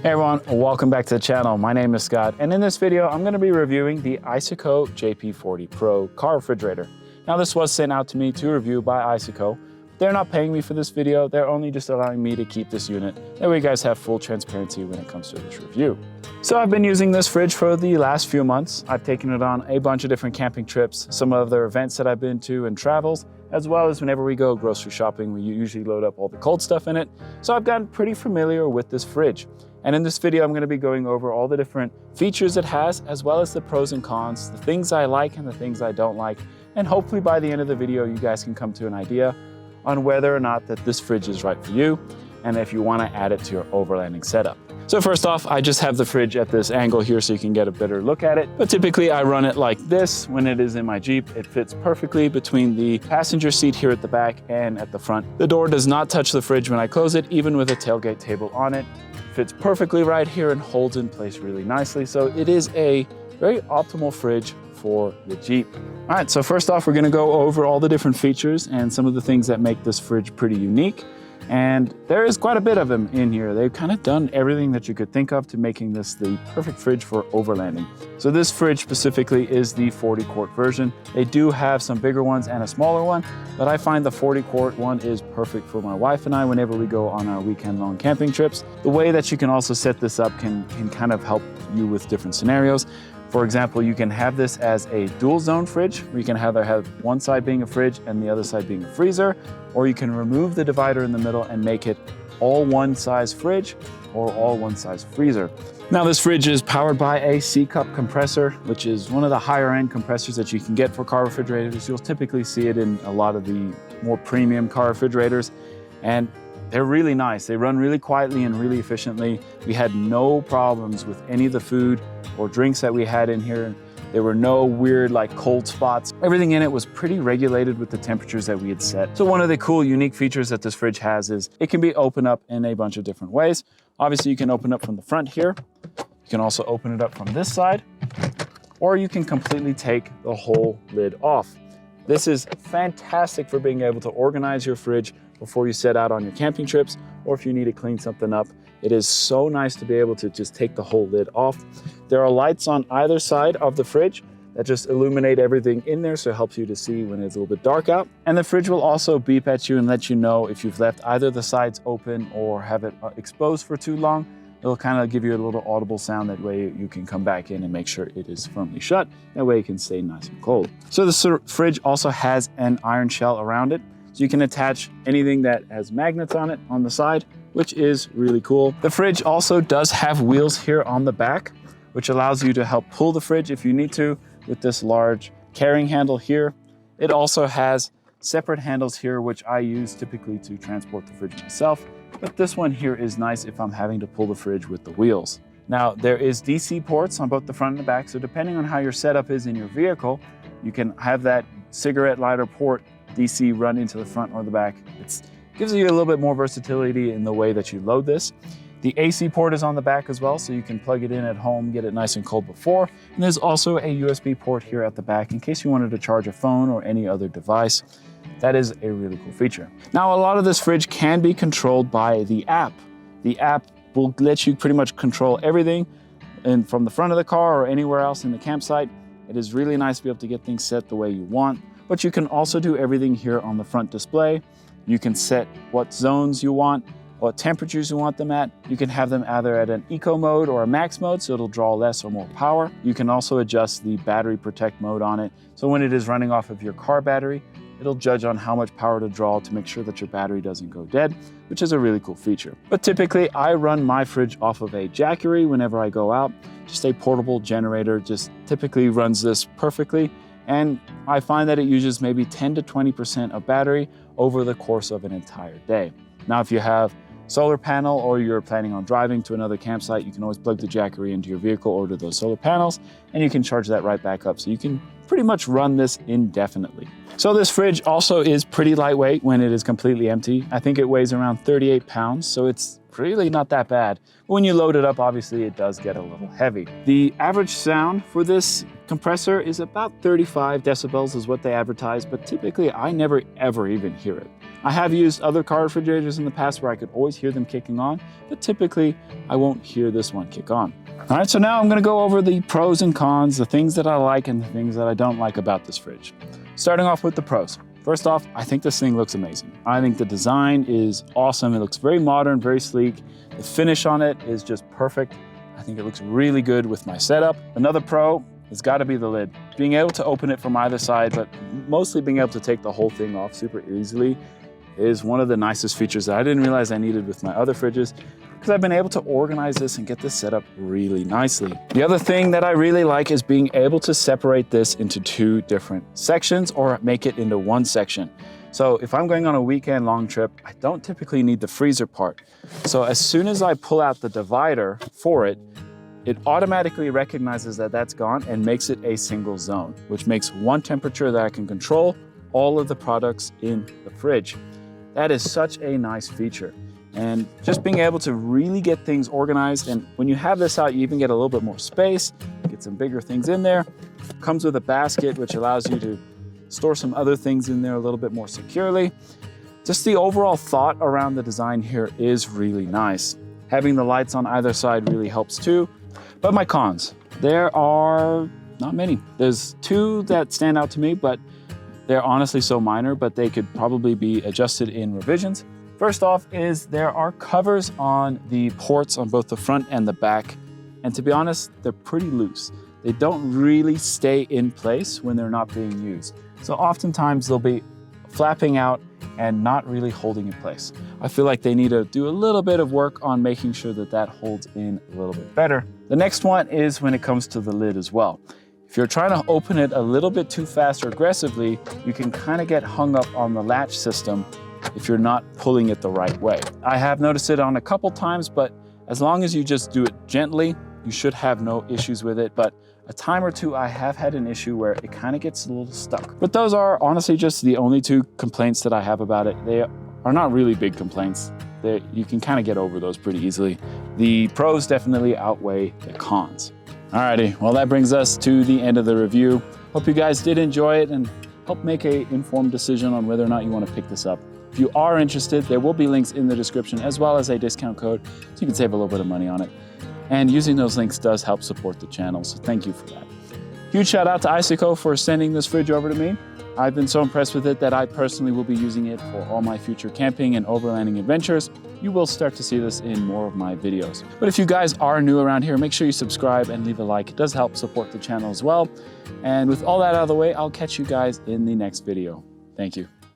Hey everyone, welcome back to the channel. My name is Scott, and in this video, I'm gonna be reviewing the Iceco JP40 Pro car refrigerator. Now this was sent out to me to review by Iceco. They're not paying me for this video, they're only just allowing me to keep this unit. That way you guys have full transparency when it comes to this review. So I've been using this fridge for the last few months. I've taken it on a bunch of different camping trips, some of the events that I've been to and travels, as well as whenever we go grocery shopping, we usually load up all the cold stuff in it. So I've gotten pretty familiar with this fridge. And in this video, I'm gonna be going over all the different features it has, as well as the pros and cons, the things I like and the things I don't like. And hopefully by the end of the video, you guys can come to an idea on whether or not that this fridge is right for you, and if you wanna add it to your overlanding setup. So first off, I just have the fridge at this angle here so you can get a better look at it. But typically I run it like this when it is in my Jeep. It fits perfectly between the passenger seat here at the back and at the front. The door does not touch the fridge when I close it, even with a tailgate table on it. Fits perfectly right here and holds in place really nicely. So it is a very optimal fridge for the Jeep. All right, so first off, we're gonna go over all the different features and some of the things that make this fridge pretty unique. And there is quite a bit of them in here. They've kind of done everything that you could think of to making this the perfect fridge for overlanding. So this fridge specifically is the 40 quart version. They do have some bigger ones and a smaller one, but I find the 40 quart one is perfect for my wife and I whenever we go on our weekend long camping trips. The way that you can also set this up can kind of help you with different scenarios. For example, you can have this as a dual zone fridge, where you can either have one side being a fridge and the other side being a freezer, or you can remove the divider in the middle and make it all one size fridge or all one size freezer. Now this fridge is powered by a C-cup compressor, which is one of the higher end compressors that you can get for car refrigerators. You'll typically see it in a lot of the more premium car refrigerators, and they're really nice. They run really quietly and really efficiently. We had no problems with any of the food or drinks that we had in here. There were no weird like cold spots. Everything in it was pretty regulated with the temperatures that we had set. So one of the cool unique features that this fridge has is it can be opened up in a bunch of different ways. Obviously you can open up from the front here. You can also open it up from this side, or you can completely take the whole lid off. This is fantastic for being able to organize your fridge before you set out on your camping trips, or if you need to clean something up. It is so nice to be able to just take the whole lid off. There are lights on either side of the fridge that just illuminate everything in there, so it helps you to see when it's a little bit dark out. And the fridge will also beep at you and let you know if you've left either the sides open or have it exposed for too long. It'll kind of give you a little audible sound. That way you can come back in and make sure it is firmly shut. That way it can stay nice and cold. So the fridge also has an iron shell around it. So you can attach anything that has magnets on it on the side, which is really cool. The fridge also does have wheels here on the back, which allows you to help pull the fridge if you need to with this large carrying handle here. It also has separate handles here, which I use typically to transport the fridge myself. But this one here is nice if I'm having to pull the fridge with the wheels. Now there is DC ports on both the front and the back. So depending on how your setup is in your vehicle, you can have that cigarette lighter port DC run into the front or the back. It gives you a little bit more versatility in the way that you load this. The AC port is on the back as well, so you can plug it in at home, get it nice and cold before. And there's also a USB port here at the back in case you wanted to charge a phone or any other device. That is a really cool feature. Now, a lot of this fridge can be controlled by the app. The app will let you pretty much control everything from the front of the car or anywhere else in the campsite. It is really nice to be able to get things set the way you want. But you can also do everything here on the front display. You can set what zones you want, what temperatures you want them at. You can have them either at an eco mode or a max mode, so it'll draw less or more power. You can also adjust the battery protect mode on it. So when it is running off of your car battery, it'll judge on how much power to draw to make sure that your battery doesn't go dead, which is a really cool feature. But typically I run my fridge off of a Jackery whenever I go out. Just a portable generator, just typically runs this perfectly. And I find that it uses maybe 10 to 20% of battery over the course of an entire day. Now, if you have solar panel or you're planning on driving to another campsite, you can always plug the Jackery into your vehicle or to those solar panels, and you can charge that right back up. So you can pretty much run this indefinitely. So this fridge also is pretty lightweight when it is completely empty. I think it weighs around 38 pounds, so it's really not that bad. But when you load it up, obviously it does get a little heavy. The average sound for this compressor is about 35 decibels is what they advertise, but typically I never ever even hear it. I have used other car refrigerators in the past where I could always hear them kicking on, but typically I won't hear this one kick on. All right, so now I'm gonna go over the pros and cons, the things that I like and the things that I don't like about this fridge. Starting off with the pros. First off, I think this thing looks amazing. I think the design is awesome. It looks very modern, very sleek. The finish on it is just perfect. I think it looks really good with my setup. Another pro has got to be the lid. Being able to open it from either side, but mostly being able to take the whole thing off super easily is one of the nicest features that I didn't realize I needed with my other fridges, because I've been able to organize this and get this set up really nicely. The other thing that I really like is being able to separate this into 2 different sections or make it into 1 section. So if I'm going on a weekend long trip, I don't typically need the freezer part. So as soon as I pull out the divider for it, it automatically recognizes that that's gone and makes it a single zone, which makes 1 temperature that I can control all of the products in the fridge. That is such a nice feature. And just being able to really get things organized, and when you have this out, you even get a little bit more space, get some bigger things in there. Comes with a basket, which allows you to store some other things in there a little bit more securely. Just the overall thought around the design here is really nice. Having the lights on either side really helps too. But my cons, there are not many. There's 2 that stand out to me, but they're honestly so minor, but they could probably be adjusted in revisions. First off is there are covers on the ports on both the front and the back. And to be honest, they're pretty loose. They don't really stay in place when they're not being used. So oftentimes they'll be flapping out and not really holding in place. I feel like they need to do a little bit of work on making sure that that holds in a little bit better. The next one is when it comes to the lid as well. If you're trying to open it a little bit too fast or aggressively, you can kind of get hung up on the latch system if you're not pulling it the right way. I have noticed it on a couple times, but as long as you just do it gently, you should have no issues with it. But a time or 2, I have had an issue where it kind of gets a little stuck. But those are honestly just the only 2 complaints that I have about it. They are not really big complaints. You can kind of get over those pretty easily. The pros definitely outweigh the cons. Alrighty, well that brings us to the end of the review. Hope you guys did enjoy it and help make an informed decision on whether or not you want to pick this up. If you are interested, there will be links in the description as well as a discount code so you can save a little bit of money on it. And using those links does help support the channel, so thank you for that. Huge shout out to Iceco for sending this fridge over to me. I've been so impressed with it that I personally will be using it for all my future camping and overlanding adventures. You will start to see this in more of my videos. But if you guys are new around here, make sure you subscribe and leave a like. It does help support the channel as well. And with all that out of the way, I'll catch you guys in the next video. Thank you.